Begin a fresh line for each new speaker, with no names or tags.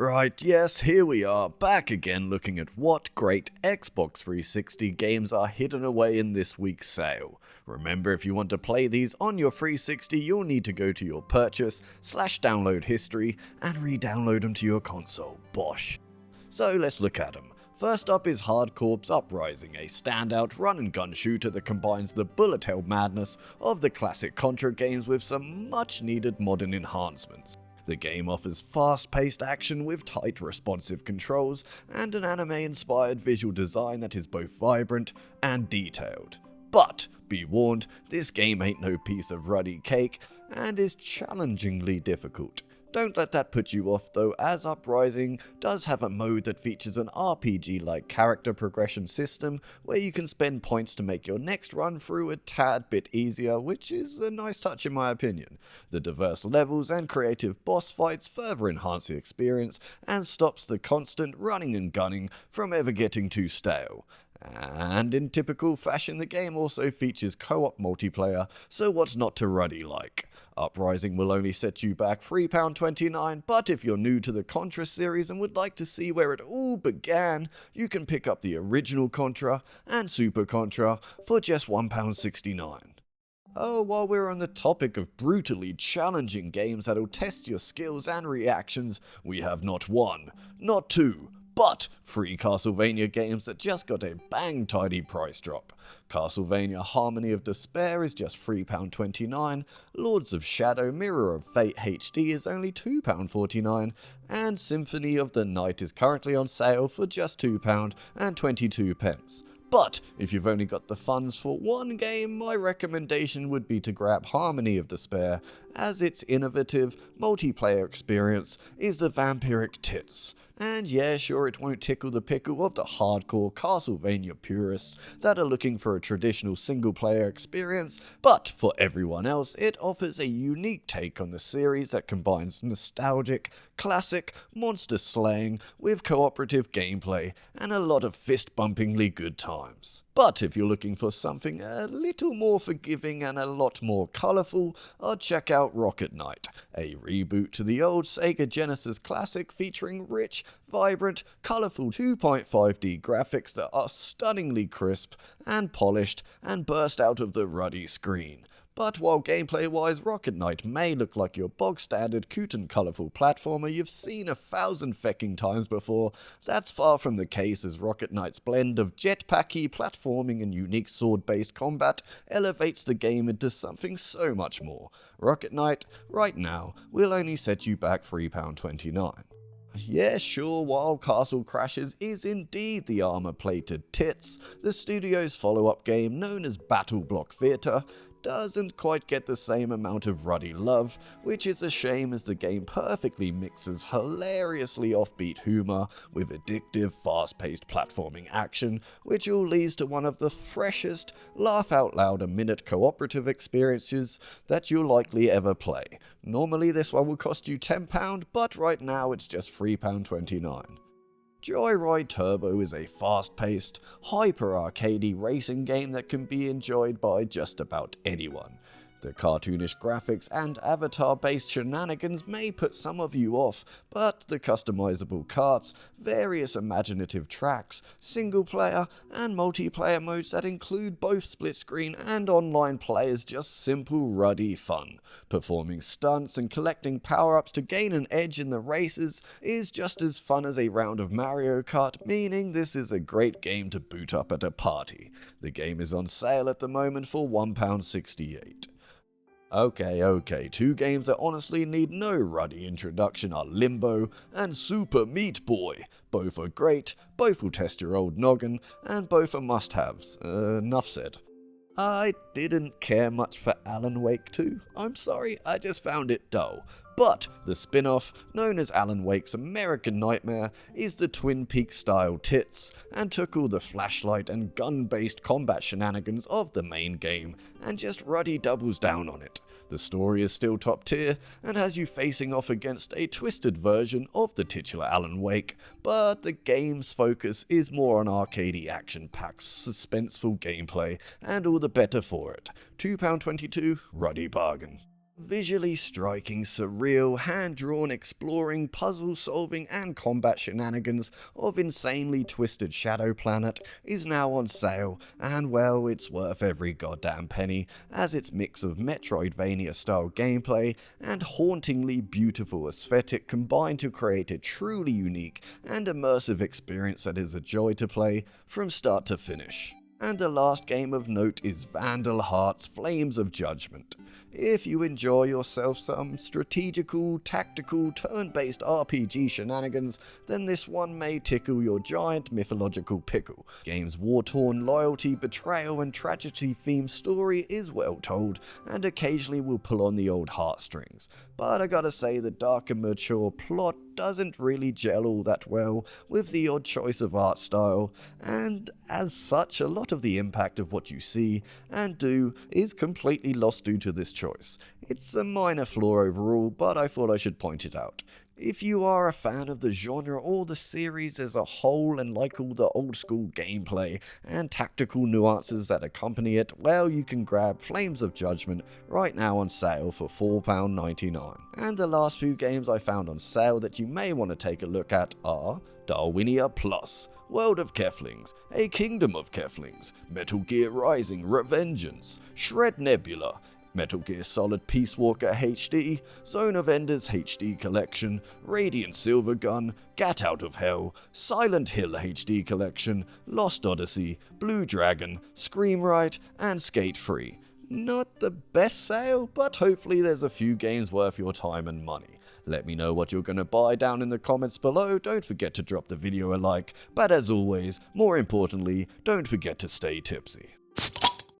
Right, yes, here we are, back again looking at what great Xbox 360 games are hidden away in this week's sale. Remember, if you want to play these on your 360, you'll need to go to your purchase/download history and re-download them to your console, bosh. So let's look at them. First up is Contra Uprising, a standout run-and-gun shooter that combines the bullet hell madness of the classic Contra games with some much-needed modern enhancements. The game offers fast-paced action with tight responsive controls and an anime-inspired visual design that is both vibrant and detailed. But, be warned, this game ain't no piece of ruddy cake and is challengingly difficult. Don't let that put you off though, as Uprising does have a mode that features an RPG-like character progression system where you can spend points to make your next run through a tad bit easier, which is a nice touch in my opinion. The diverse levels and creative boss fights further enhance the experience and stops the constant running and gunning from ever getting too stale. And in typical fashion, the game also features co-op multiplayer, so what's not to ruddy like? Uprising will only set you back £3.29, but if you're new to the Contra series and would like to see where it all began, you can pick up the original Contra and Super Contra for just £1.69. Oh, while we're on the topic of brutally challenging games that'll test your skills and reactions, we have not one, not two, but 3 Castlevania games that just got a bang-tidy price drop. Castlevania Harmony of Despair is just £3.29, Lords of Shadow Mirror of Fate HD is only £2.49, and Symphony of the Night is currently on sale for just £2.22. But if you've only got the funds for one game, my recommendation would be to grab Harmony of Despair, as its innovative multiplayer experience is the vampiric tits. And yeah, sure, it won't tickle the pickle of the hardcore Castlevania purists that are looking for a traditional single-player experience, but for everyone else, it offers a unique take on the series that combines nostalgic, classic monster slaying with cooperative gameplay and a lot of fist-bumpingly good times. But if you're looking for something a little more forgiving and a lot more colourful, I'd check out Rocket Knight, a reboot to the old Sega Genesis classic featuring rich, vibrant, colourful 2.5D graphics that are stunningly crisp and polished and burst out of the ruddy screen. But while gameplay-wise Rocket Knight may look like your bog-standard cute and colourful platformer you've seen 1,000 fecking times before, that's far from the case, as Rocket Knight's blend of jetpacky platforming and unique sword-based combat elevates the game into something so much more. Rocket Knight, right now, will only set you back £3.29. Yeah, sure, while Castle Crashers is indeed the armour-plated tits, the studio's follow-up game known as Battle Block Theatre doesn't quite get the same amount of ruddy love, which is a shame as the game perfectly mixes hilariously offbeat humour with addictive, fast-paced platforming action, which all leads to one of the freshest, laugh-out-loud-a-minute cooperative experiences that you'll likely ever play. Normally this one will cost you £10, but right now it's just £3.29. Gyroid Turbo is a fast-paced, hyper-arcadey racing game that can be enjoyed by just about anyone. The cartoonish graphics and avatar-based shenanigans may put some of you off, but the customizable carts, various imaginative tracks, single-player and multiplayer modes that include both split-screen and online play is just simple ruddy fun. Performing stunts and collecting power-ups to gain an edge in the races is just as fun as a round of Mario Kart, meaning this is a great game to boot up at a party. The game is on sale at the moment for £1.68. Okay, 2 games that honestly need no ruddy introduction are Limbo and Super Meat Boy. Both are great, both will test your old noggin, and both are must-haves. Enough said. I didn't care much for Alan Wake 2. I'm sorry, I just found it dull. But the spin-off, known as Alan Wake's American Nightmare, is the Twin Peaks-style tits, and took all the flashlight and gun-based combat shenanigans of the main game, and just ruddy doubles down on it. The story is still top tier, and has you facing off against a twisted version of the titular Alan Wake, but the game's focus is more on arcadey action-packed, suspenseful gameplay, and all the better for it. £2.22, ruddy bargain. Visually striking, surreal, hand-drawn, exploring, puzzle-solving and combat shenanigans of insanely twisted Shadow Planet is now on sale, and well, it's worth every goddamn penny, as its mix of Metroidvania-style gameplay and hauntingly beautiful aesthetic combine to create a truly unique and immersive experience that is a joy to play from start to finish. And the last game of note is Vandal Heart's Flames of Judgment. If you enjoy yourself some strategical, tactical, turn-based RPG shenanigans, then this one may tickle your giant mythological pickle. The game's war-torn loyalty, betrayal and tragedy-themed story is well told, and occasionally will pull on the old heartstrings. But I gotta say the dark and mature plot doesn't really gel all that well with the odd choice of art style, and as such a lot of the impact of what you see and do is completely lost due to this choice. It's a minor flaw overall, but I thought I should point it out. If you are a fan of the genre or the series as a whole and like all the old school gameplay and tactical nuances that accompany it, well, you can grab Flames of Judgment right now on sale for £4.99. And the last few games I found on sale that you may want to take a look at are Darwinia Plus, World of Keflings, A Kingdom of Keflings, Metal Gear Rising Revengeance, Shred Nebula, Metal Gear Solid Peace Walker HD, Zone of Enders HD Collection, Radiant Silvergun, Gat Out of Hell, Silent Hill HD Collection, Lost Odyssey, Blue Dragon, Screamrite, and Skate Free. Not the best sale, but hopefully there's a few games worth your time and money. Let me know what you're going to buy down in the comments below, don't forget to drop the video a like, but as always, more importantly, don't forget to stay tipsy.